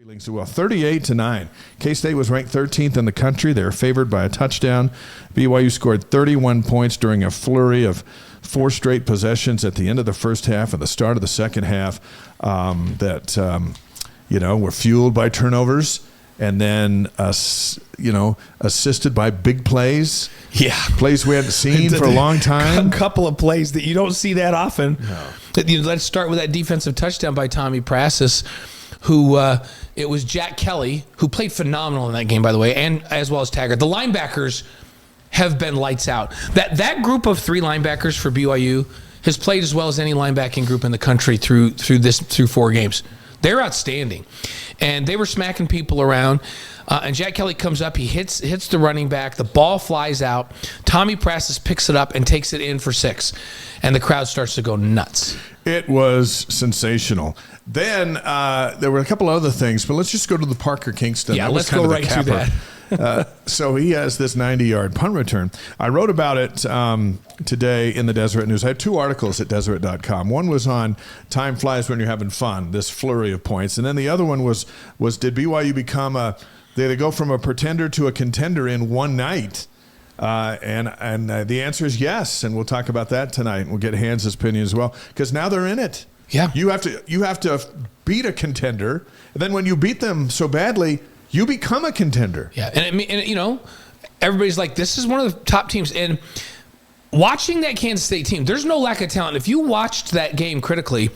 Well, 38-9. K-State was ranked 13th in the country. They were favored by a touchdown. BYU scored 31 points during a flurry of 4 straight possessions at the end of the first half and the start of the second half were fueled by turnovers and then, assisted by big plays. Yeah. Plays we hadn't seen for a long time. A couple of plays that you don't see that often. No. Let's start with that defensive touchdown by Tommy Prassis, who it was Jack Kelly, who played phenomenal in that game, by the way, and as well as Taggart. The linebackers have been lights out. That group of 3 linebackers for BYU has played as well as any linebacking group in the country through 4 games. They're outstanding, and they were smacking people around. And Jack Kelly comes up, he hits the running back, the ball flies out. Tommy Prassis picks it up and takes it in for 6, and the crowd starts to go nuts. It was sensational. Then there were a couple other things, but let's just go to the Parker Kingston. Yeah, let's go right to that. So he has this 90-yard punt return. I wrote about it today in the Deseret News. I have 2 articles at Deseret.com. One was on time flies when you're having fun, this flurry of points. And then the other one was did BYU become did they go from a pretender to a contender in one night? And the answer is yes, and we'll talk about that tonight. We'll get Hans' opinion as well, because now they're in it. Yeah, you have to beat a contender, and then when you beat them so badly, you become a contender. Yeah, and everybody's like, this is one of the top teams. And watching that Kansas State team, there's no lack of talent. If you watched that game critically,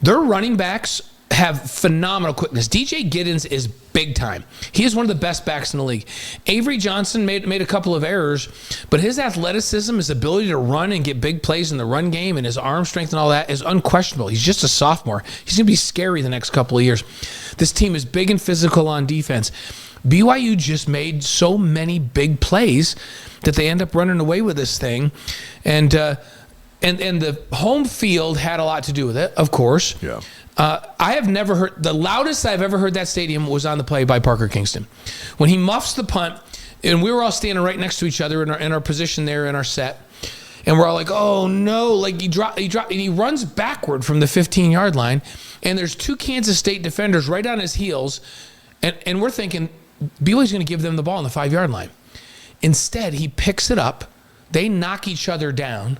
their running backs have phenomenal quickness. DJ Giddens is big time. He is one of the best backs in the league. Avery Johnson made a couple of errors, but his athleticism, his ability to run and get big plays in the run game, and his arm strength and all that is unquestionable. He's just a sophomore. He's going to be scary the next couple of years. This team is big and physical on defense. BYU just made so many big plays that they end up running away with this thing. And the home field had a lot to do with it, of course. Yeah. I have never heard, the loudest I've ever heard that stadium was on the play by Parker Kingston. When he muffs the punt, and we were all standing right next to each other in our position there in our set, and we're all like, oh no, like he runs backward from the 15-yard line, and there's 2 Kansas State defenders right on his heels, and we're thinking, BYU's going to give them the ball on the 5-yard line. Instead, he picks it up, they knock each other down,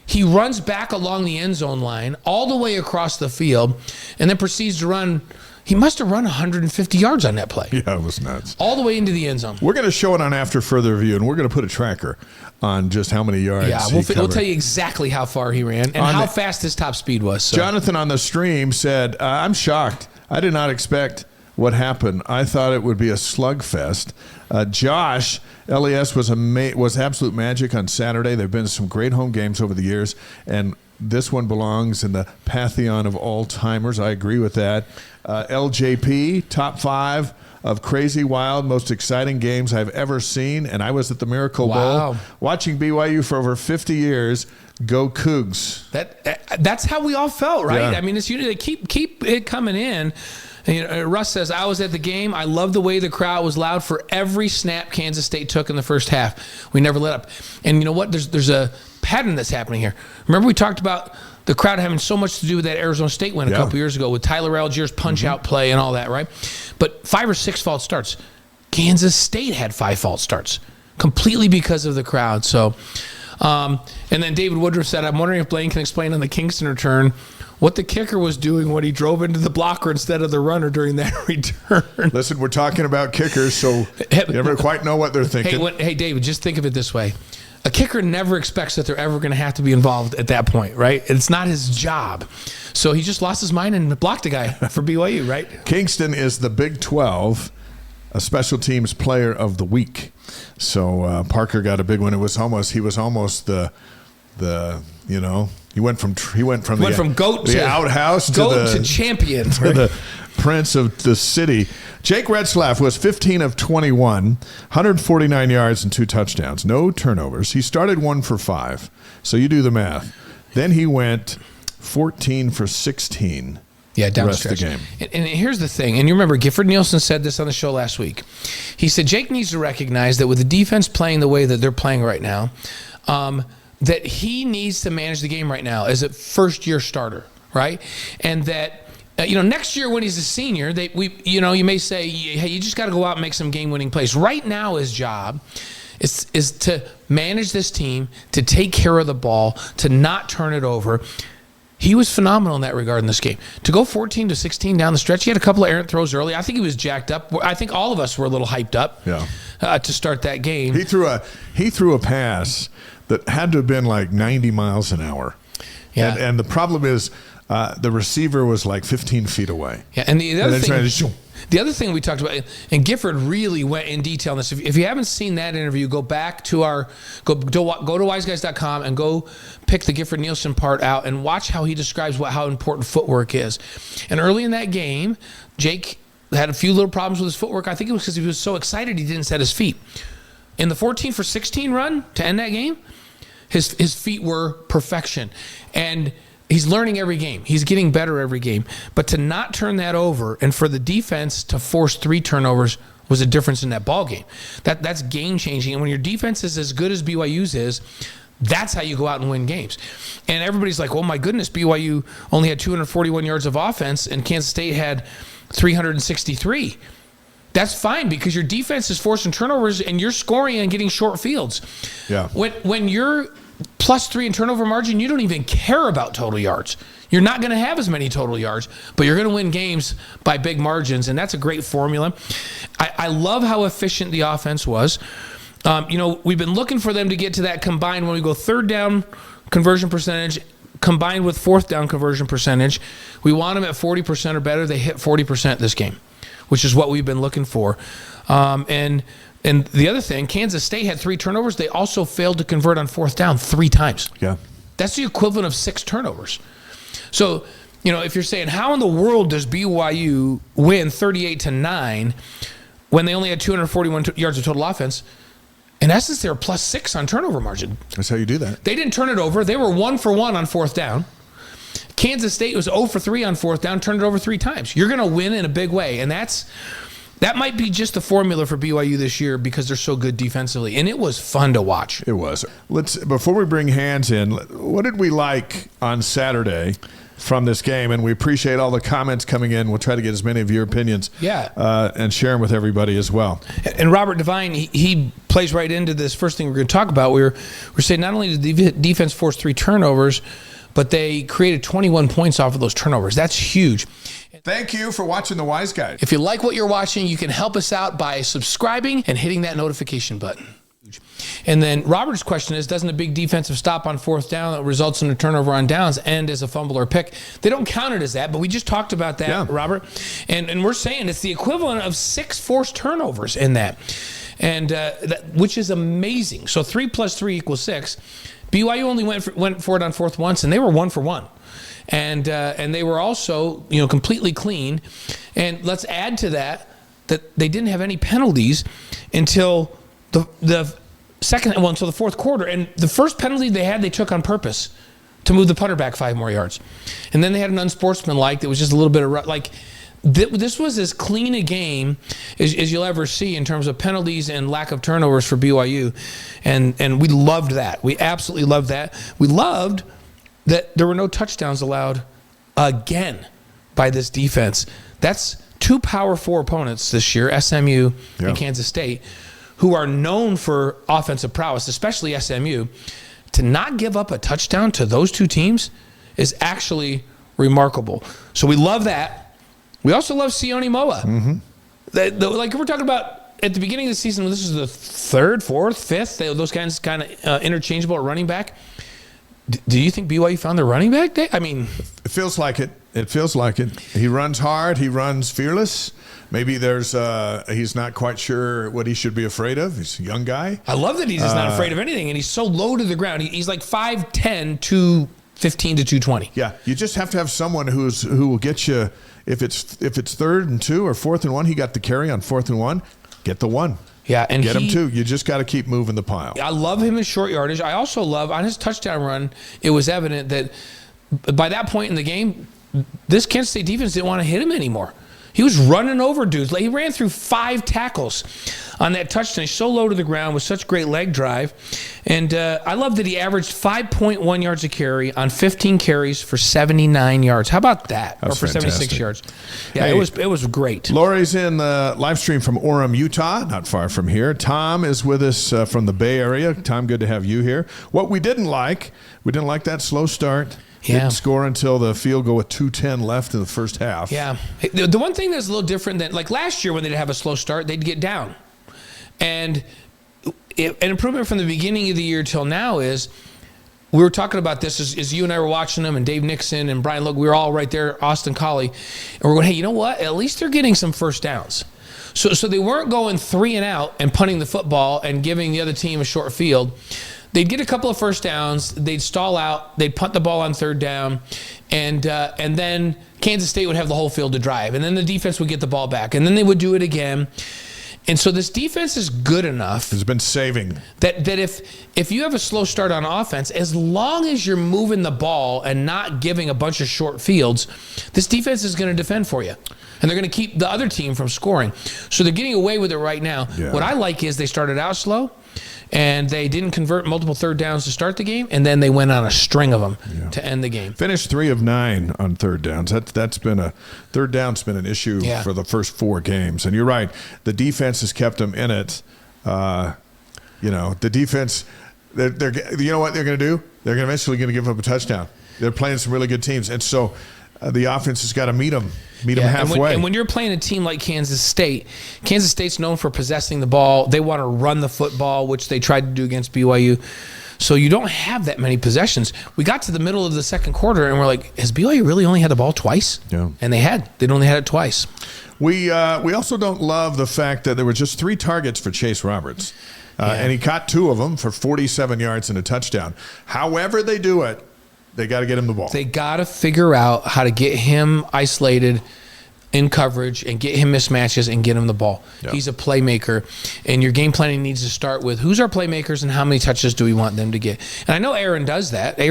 he runs back along the end zone line all the way across the field and then proceeds to run. He must have run 150 yards on that play. Yeah, it was nuts. All the way into the end zone. We're going to show it on After Further Review, and we're going to put a tracker on just how many yards he covered. We'll tell you exactly how far he ran and how fast his top speed was. So. Jonathan on the stream said, I'm shocked. I did not expect what happened. I thought it would be a slugfest. Josh, LES was absolute magic on Saturday. There have been some great home games over the years, and this one belongs in the pantheon of all-timers. I agree with that. LJP, top 5 of crazy, wild, most exciting games I've ever seen, and I was at the Miracle Bowl watching BYU for over 50 years. Go Cougs. That's how we all felt, right? Yeah. I mean, it's they keep it coming in. And Russ says, I was at the game. I love the way the crowd was loud for every snap Kansas State took in the first half. We never let up. And you know what? There's a pattern that's happening here. Remember we talked about the crowd having so much to do with that Arizona State win a couple years ago with Tyler Allgeier's punch-out play and all that, right? But 5 or 6 false starts. Kansas State had 5 false starts completely because of the crowd. So, and then David Woodruff said, I'm wondering if Blaine can explain on the Kingston return what the kicker was doing when he drove into the blocker instead of the runner during that return. Listen, we're talking about kickers, so you never quite know what they're thinking. Hey, David, just think of it this way. A kicker never expects that they're ever going to have to be involved at that point, right? It's not his job. So he just lost his mind and blocked a guy for BYU, right? Kingston is the Big 12 a special teams player of the week. So Parker got a big one. He was almost the he went from goat the to outhouse to champion, to right? the prince of the city. Jake Retzlaff was 15 of 21, 149 yards and 2 touchdowns, no turnovers. He started 1 for 5, so you do the math. Then he went 14 for 16. Yeah, down the rest of the game. And here's the thing, and you remember Gifford Nielsen said this on the show last week. He said Jake needs to recognize that with the defense playing the way that they're playing right now, that he needs to manage the game right now as a first-year starter, right? And that Next year when he's a senior, you may say, hey, you just got to go out and make some game-winning plays. Right now, his job is to manage this team, to take care of the ball, to not turn it over. He was phenomenal in that regard in this game. To go 14-16 down the stretch, he had a couple of errant throws early. I think he was jacked up. I think all of us were a little hyped up to start that game. He threw a pass that had to have been like 90 miles an hour. Yeah. And the problem is the receiver was like 15 feet away. Yeah, and the other thing we talked about, and Gifford really went in detail on this. If you haven't seen that interview, go back to go to wiseguys.com and go pick the Gifford Nielsen part out and watch how he describes how important footwork is. And early in that game, Jake had a few little problems with his footwork. I think it was because he was so excited he didn't set his feet. In the 14-for-16 run to end that game, his feet were perfection. And he's learning every game. He's getting better every game. But to not turn that over and for the defense to force 3 turnovers was a difference in that ball game. That's game-changing. And when your defense is as good as BYU's is, that's how you go out and win games. And everybody's like, oh, my goodness, BYU only had 241 yards of offense and Kansas State had 363. That's fine because your defense is forcing turnovers and you're scoring and getting short fields. Yeah. When you're +3 in turnover margin, you don't even care about total yards. You're not going to have as many total yards, but you're going to win games by big margins, and that's a great formula. I love how efficient the offense was. We've been looking for them to get to that combined when we go third down conversion percentage combined with fourth down conversion percentage. We want them at 40% or better. They hit 40% this game, which is what we've been looking for. And the other thing, Kansas State had 3 turnovers. They also failed to convert on fourth down 3 times. Yeah. That's the equivalent of 6 turnovers. So, if you're saying, how in the world does BYU win 38-9 when they only had 241 yards of total offense? In essence, they were +6 on turnover margin. That's how you do that. They didn't turn it over. They were 1 for 1 on fourth down. Kansas State was 0 for 3 on fourth down, turned it over 3 times. You're going to win in a big way, and that might be just the formula for BYU this year because they're so good defensively. And it was fun to watch. It was. Before we bring Hands in, what did we like on Saturday from this game? And we appreciate all the comments coming in. We'll try to get as many of your opinions and share them with everybody as well. And Robert Devine, he plays right into this first thing we're going to talk about. We're saying not only did the defense force 3 turnovers, but they created 21 points off of those turnovers. That's huge. Thank you for watching The Wise Guy. If you like what you're watching, you can help us out by subscribing and hitting that notification button. And then Robert's question is, doesn't a big defensive stop on fourth down that results in a turnover on downs end as a fumble or pick? They don't count it as that, but we just talked about that, Robert. And we're saying it's the equivalent of 6 forced turnovers in that, and which is amazing. So 3 + 3 = 6. BYU only went for it on fourth once, and they were 1 for 1. And they were also completely clean. And let's add to that they didn't have any penalties until the until the fourth quarter. And the first penalty they took on purpose to move the punter back 5 more yards. And then they had an unsportsmanlike that was just a little bit of this was as clean a game as you'll ever see in terms of penalties and lack of turnovers for BYU. And we loved that. We absolutely loved that. We loved that there were no touchdowns allowed again by this defense. That's 2 Power 4 opponents this year, SMU and Kansas State, who are known for offensive prowess, especially SMU. To not give up a touchdown to those 2 teams is actually remarkable. So we love that. We also love Sione Moa. Mm-hmm. Like we're talking about at the beginning of the season, this is the 3rd, 4th, 5th, those kind of interchangeable at running back. Do you think BYU found their running back? I mean, it feels like it. It feels like it. He runs hard. He runs fearless. Maybe he's not quite sure what he should be afraid of. He's a young guy. I love that he's just not afraid of anything, and he's so low to the ground. He's like 5'10", 215 to 220. Yeah, you just have to have someone who will get you. If it's 3rd and 2 or 4th and 1, he got the carry on 4th and 1. Get the 1. Yeah, and get him 2. You just got to keep moving the pile. I love him in short yardage. I also love on his touchdown run. It was evident that by that point in the game, this Kansas State defense didn't want to hit him anymore. He was running over dudes. He ran through 5 tackles on that touchdown. He's so low to the ground with such great leg drive. And I love that he averaged 5.1 yards a carry on 15 carries for 79 yards. How about that? That's or for fantastic. 76 yards. Yeah, Hey, it was great. Lori's in the live stream from Orem, Utah, not far from here. Tom is with us from the Bay Area. Tom, good to have you here. What we didn't like that slow start. Yeah. Didn't score until the field goal with 2:10 left in the first half. Yeah. The one thing that's a little different than, like last year when they'd have a slow start, they'd get down. And an improvement from the beginning of the year till now is, we were talking about this as you and I were watching them, and Dave Nixon and Brian Look, we were all right there, Austin Colley, and we're going, hey, you know what? At least they're getting some first downs. So they weren't going 3 and out and punting the football and giving the other team a short field. They'd get a couple of first downs, they'd stall out, they'd punt the ball on 3rd down, and then Kansas State would have the whole field to drive, and then the defense would get the ball back, and then they would do it again. And so this defense is good enough. Has been saving. That if you have a slow start on offense, as long as you're moving the ball and not giving a bunch of short fields, this defense is going to defend for you. And they're going to keep the other team from scoring. So they're getting away with it right now. Yeah. What I like is they started out slow, and they didn't convert multiple 3rd downs to start the game, and then they went on a string of them to end the game. Finished 3 of 9 on 3rd downs. That's been a 3rd down's been an issue for the first 4 games. And you're right, the defense has kept them in it. The defense, they're you know what they're going to do? They're eventually going to give up a touchdown. They're playing some really good teams, and so the offense has got to meet them halfway. And when you're playing a team like Kansas State's known for possessing the ball. They want to run the football, which they tried to do against BYU. So you don't have that many possessions. We got to the middle of the second quarter, and we're like, has BYU really only had the ball twice? Yeah. And they'd only had it twice. We also don't love the fact that there were just 3 targets for Chase Roberts. And he caught 2 of them for 47 yards and a touchdown. However they do it, they got to get him the ball. They got to figure out how to get him isolated in coverage and get him mismatches and get him the ball. Yeah. He's a playmaker, and your game planning needs to start with who's our playmakers and how many touches do we want them to get. And I know A-Rod does that. They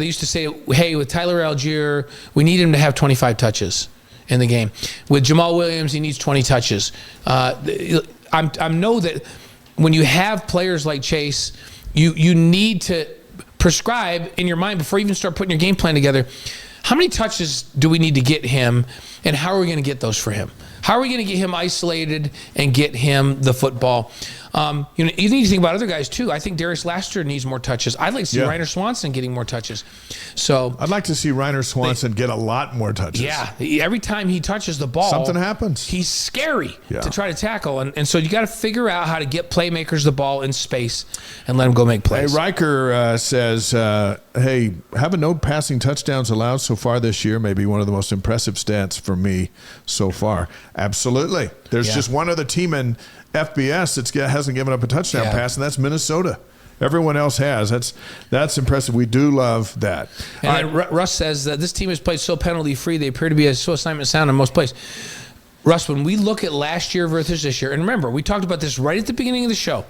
used to say, hey, with Tyler Algier, we need him to have 25 touches in the game. With Jamal Williams, he needs 20 touches. I know that when you have players like Chase, you need to prescribe in your mind before you even start putting your game plan together, how many touches do we need to get him, and how are we going to get those for him? How are we going to get him isolated and get him the football? You need to think about other guys too. I think Darius Laster needs more touches. I'd like to see Reiner Swanson getting more touches. So I'd like to see Reiner Swanson get a lot more touches. Yeah, every time he touches the ball, something happens. He's scary to try to tackle, and so you got to figure out how to get playmakers the ball in space and let them go make plays. Hey, Riker says, hey, having no passing touchdowns allowed so far this year may be one of the most impressive stats for me so far. Absolutely. There's just one other team in FBS that hasn't given up a touchdown pass, and that's Minnesota. Everyone else has. That's impressive. We do love that. And Russ says that this team has played so penalty-free, they appear to be so assignment sound in most plays. Russ, when we look at last year versus this year, and remember, we talked about this right at the beginning of the show,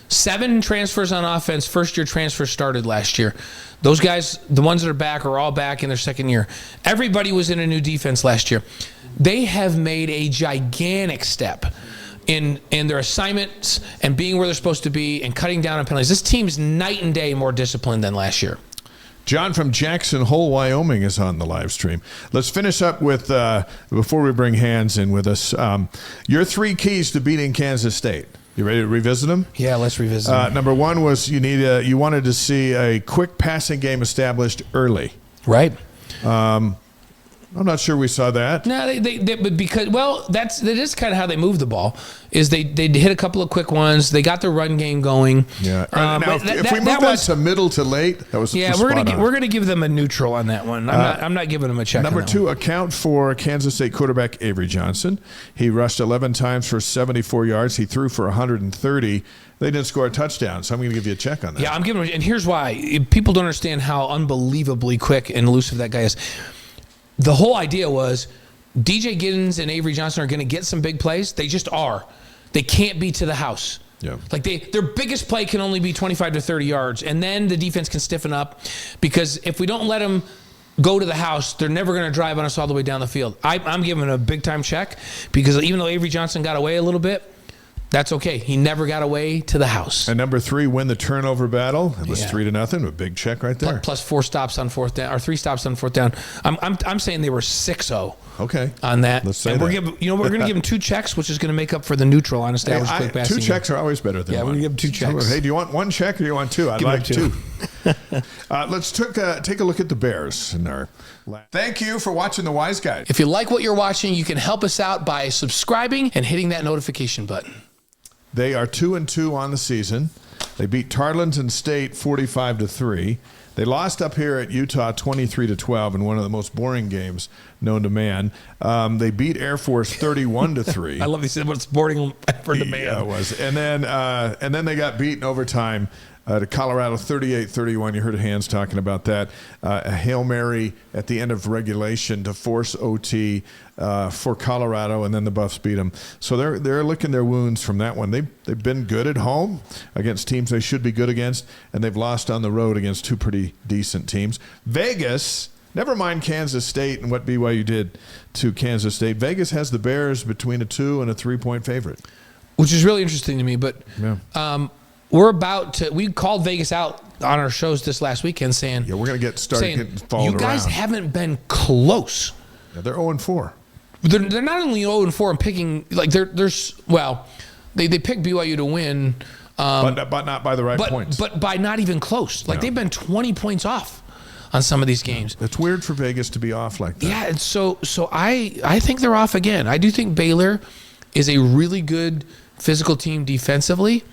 7 transfers on offense, first-year transfers started last year. Those guys, the ones that are back, are all back in their second year. Everybody was in a new defense last year. They have made a gigantic step in their assignments and being where they're supposed to be and cutting down on penalties. This team's night and day more disciplined than last year. John from Jackson Hole, Wyoming is on the live stream. Let's finish up with, before we bring Hans in with us, your 3 keys to beating Kansas State. You ready to revisit them? Yeah, let's revisit them. Number 1 was you wanted to see a quick passing game established early. Right. I'm not sure we saw that. No, but because that is kind of how they move the ball. Is they hit a couple of quick ones. They got the run game going. Yeah. Now, if we move that to middle to late, that was we're gonna give them a neutral on that one. I'm not giving them a check. Number on that 2, one. account for Kansas State quarterback Avery Johnson. He rushed 11 times for 74 yards. He threw for 130. They didn't score a touchdown, so I'm going to give you a check on that. Yeah, I'm giving him, and here's why. People don't understand how unbelievably quick and elusive that guy is. The whole idea was DJ Giddens and Avery Johnson are going to get some big plays. They just are. They can't be to the house. Yeah. Like their biggest play can only be 25 to 30 yards, and then the defense can stiffen up because if we don't let them go to the house, they're never going to drive on us all the way down the field. I'm giving a big-time check because even though Avery Johnson got away a little bit, That's okay. He never got away to the house. And number 3, win the turnover battle. It was 3-0. A big check right there. Plus 4 stops on fourth down, or 3 stops on fourth down. I'm saying they were 6-0. Okay. On that. Let's say and we're that. we're going to give them 2 checks, which is going to make up for the neutral on established quick passing. 2 checks are always better than one. Yeah, we're going to give them 2 checks. Hey, do you want 1 check or do you want 2? I'd like 2. Let's take a look at the Bears. Thank you for watching The Wise Guy. If you like what you're watching, you can help us out by subscribing and hitting that notification button. They are 2-2 on the season. They beat Tarleton State 45-3. They lost up here at Utah 23-12 in one of the most boring games known to man. They beat Air Force 31-3. I love they said what's boring for the man. Yeah, it was. And then they got beat in overtime to Colorado 38-31. You heard Hans talking about that. A Hail Mary at the end of regulation to force OT for Colorado, and then the Buffs beat them. So they're licking their wounds from that one. They've been good at home against teams they should be good against, and they've lost on the road against 2 pretty decent teams. Vegas, never mind Kansas State and what BYU did to Kansas State. Vegas has the Bears between a 2 and a 3-point favorite, which is really interesting to me. But yeah. We called Vegas out on our shows this last weekend saying, we're going to get started getting followed around. You guys haven't been close. Yeah, they're 0-4. They're not only 0-4 and picking, like they picked BYU to win. But not by the right points. But by not even close. Like they've been 20 points off on some of these games. It's weird for Vegas to be off like that. Yeah, and so I think they're off again. I do think Baylor is a really good physical team defensively.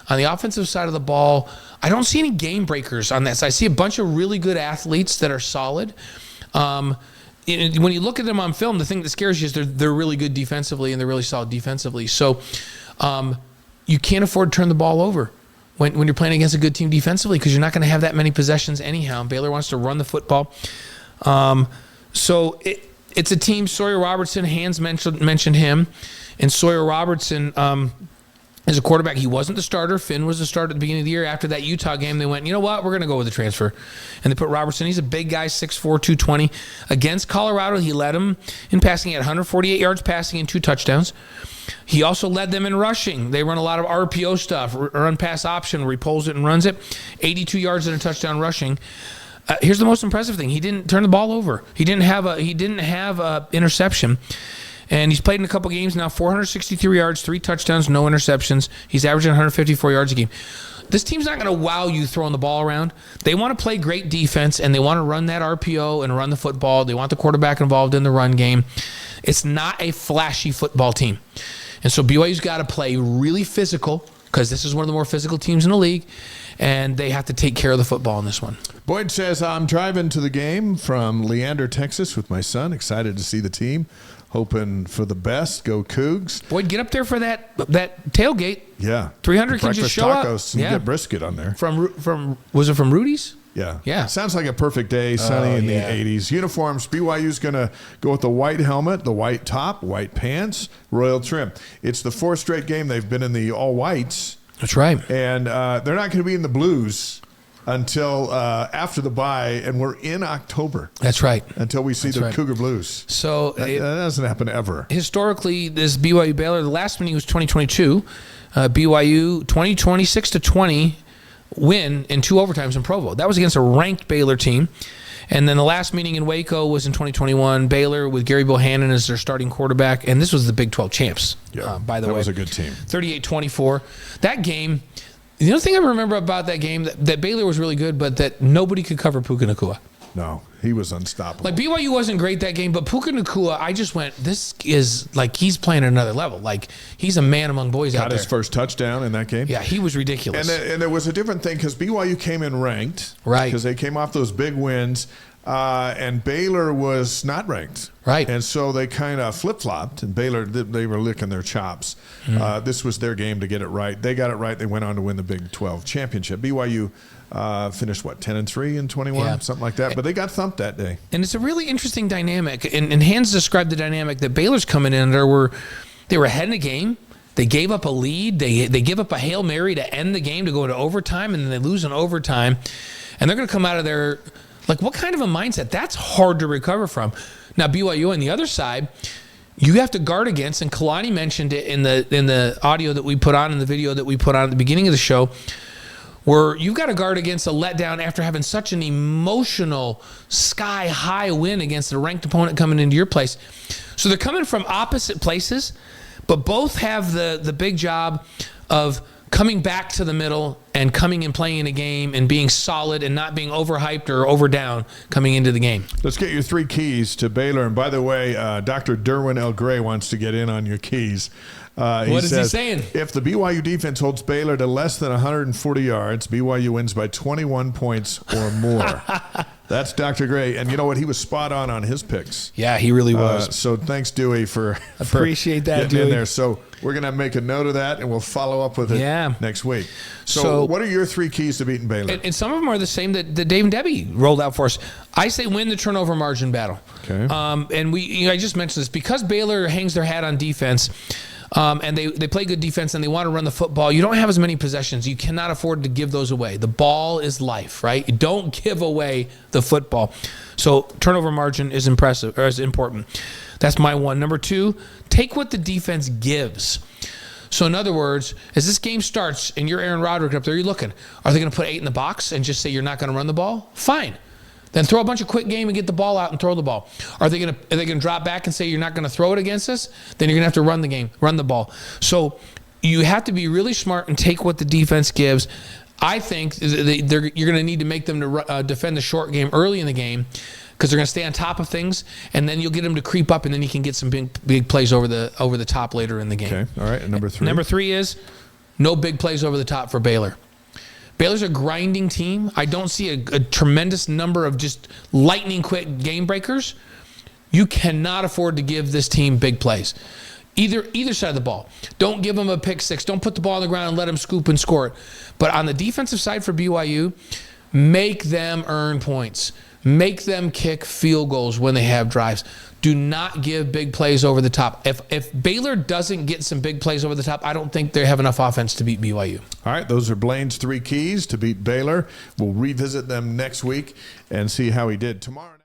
On the offensive side of the ball, I don't see any game breakers on that side. I see a bunch of really good athletes that are solid. When you look at them on film, the thing that scares you is they're really good defensively and they're really solid defensively. So you can't afford to turn the ball over when you're playing against a good team defensively because you're not going to have that many possessions anyhow. Baylor wants to run the football. So it's a team. Sawyer Robertson, Hans mentioned him, and Sawyer Robertson as a quarterback, he wasn't the starter. Finn was the starter at the beginning of the year. After that Utah game, they went, you know what, we're going to go with the transfer. And they put Robertson. He's a big guy, 6'4", 220. Against Colorado, he led them in passing. He had 148 yards passing and 2 touchdowns. He also led them in rushing. They run a lot of RPO stuff, run pass option, where he pulls it and runs it. 82 yards and a touchdown rushing. Here's the most impressive thing. He didn't turn the ball over. He didn't have a interception. And he's played in a couple games now, 463 yards, 3 touchdowns, no interceptions. He's averaging 154 yards a game. This team's not going to wow you throwing the ball around. They want to play great defense, and they want to run that RPO and run the football. They want the quarterback involved in the run game. It's not a flashy football team. And so BYU's got to play really physical because this is one of the more physical teams in the league, and they have to take care of the football in this one. Boyd says, I'm driving to the game from Leander, Texas with my son. Excited to see the team. Hoping for the best. Go Cougs. Boyd, get up there for that tailgate. Yeah. 300 can just show tacos up. And get brisket on there. Was it from Rudy's? Yeah. Yeah. Sounds like a perfect day, sunny in the 80s. Uniforms, BYU's going to go with the white helmet, the white top, white pants, royal trim. It's the 4th straight game they've been in the all whites. That's right. And they're not going to be in the blues until after the bye, and we're in October. That's right. Until we see the Cougar Blues. So that doesn't happen ever. Historically, this BYU Baylor, the last meeting was 2022. BYU 26-20 win in 2 overtimes in Provo. That was against a ranked Baylor team. And then the last meeting in Waco was in 2021. Baylor with Gary Bohannon as their starting quarterback. And this was the Big 12 champs, by the way. That was a good team. 38-24. That game, the other thing I remember about that game, that Baylor was really good, but that nobody could cover Puka Nacua. No, he was unstoppable. Like, BYU wasn't great that game, but Puka Nacua, I just went, this is like he's playing at another level. Like, he's a man among boys out there. Got his first touchdown in that game. Yeah, he was ridiculous. And there was a different thing because BYU came in ranked. Right. Because they came off those big wins. And Baylor was not ranked. Right. And so they kind of flip-flopped, and Baylor, they were licking their chops. This was their game to get it right. They got it right. They went on to win the Big 12 championship. BYU finished, 10-3 in 21, something like that. But they got thumped that day. And it's a really interesting dynamic. And Hans described the dynamic that Baylor's coming in. They were ahead in the game. They gave up a lead. They give up a Hail Mary to end the game to go into overtime, and then they lose in overtime. And they're going to come out of there. Like, what kind of a mindset? That's hard to recover from. Now, BYU on the other side, you have to guard against, and Kalani mentioned it in the audio that we put on, in the video that we put on at the beginning of the show, where you've got to guard against a letdown after having such an emotional sky-high win against a ranked opponent coming into your place. So they're coming from opposite places, but both have the big job of coming back to the middle and coming and playing a game and being solid and not being overhyped or overdown coming into the game. Let's get your 3 keys to Baylor. And by the way, Dr. Derwin L. Gray wants to get in on your keys. What is he saying? If the BYU defense holds Baylor to less than 140 yards, BYU wins by 21 points or more. That's Dr. Gray. And you know what? He was spot on his picks. Yeah, he really was. So thanks, Dewey, for appreciate that, getting Dewey. In there. So we're going to make a note of that, and we'll follow up with it next week. So what are your 3 keys to beating Baylor? And some of them are the same that Dave and Debbie rolled out for us. I say win the turnover margin battle. Okay. And I just mentioned this. Because Baylor hangs their hat on defense, and they play good defense and they want to run the football, you don't have as many possessions. You cannot afford to give those away. The ball is life, right? You don't give away the football. So turnover margin is impressive, or is important. That's my 1. Number 2, take what the defense gives. So in other words, as this game starts and you're Aaron Roderick up there, you're looking, are they going to put 8 in the box and just say you're not going to run the ball? Fine. Then throw a bunch of quick game and get the ball out and throw the ball. Are they going to drop back and say you're not going to throw it against us? Then you're going to have to run the ball. So you have to be really smart and take what the defense gives. I think you're going to need to make them to defend the short game early in the game, because they're going to stay on top of things, and then you'll get them to creep up, and then you can get some big plays over the top later in the game. Okay, all right. And number 3? Number 3 is no big plays over the top for Baylor. Baylor's a grinding team. I don't see a tremendous number of just lightning quick game breakers. You cannot afford to give this team big plays. Either side of the ball. Don't give them a pick 6. Don't put the ball on the ground and let them scoop and score it. But on the defensive side for BYU, make them earn points. Make them kick field goals when they have drives. Do not give big plays over the top. If Baylor doesn't get some big plays over the top, I don't think they have enough offense to beat BYU. All right, those are Blaine's 3 keys to beat Baylor. We'll revisit them next week and see how he did tomorrow.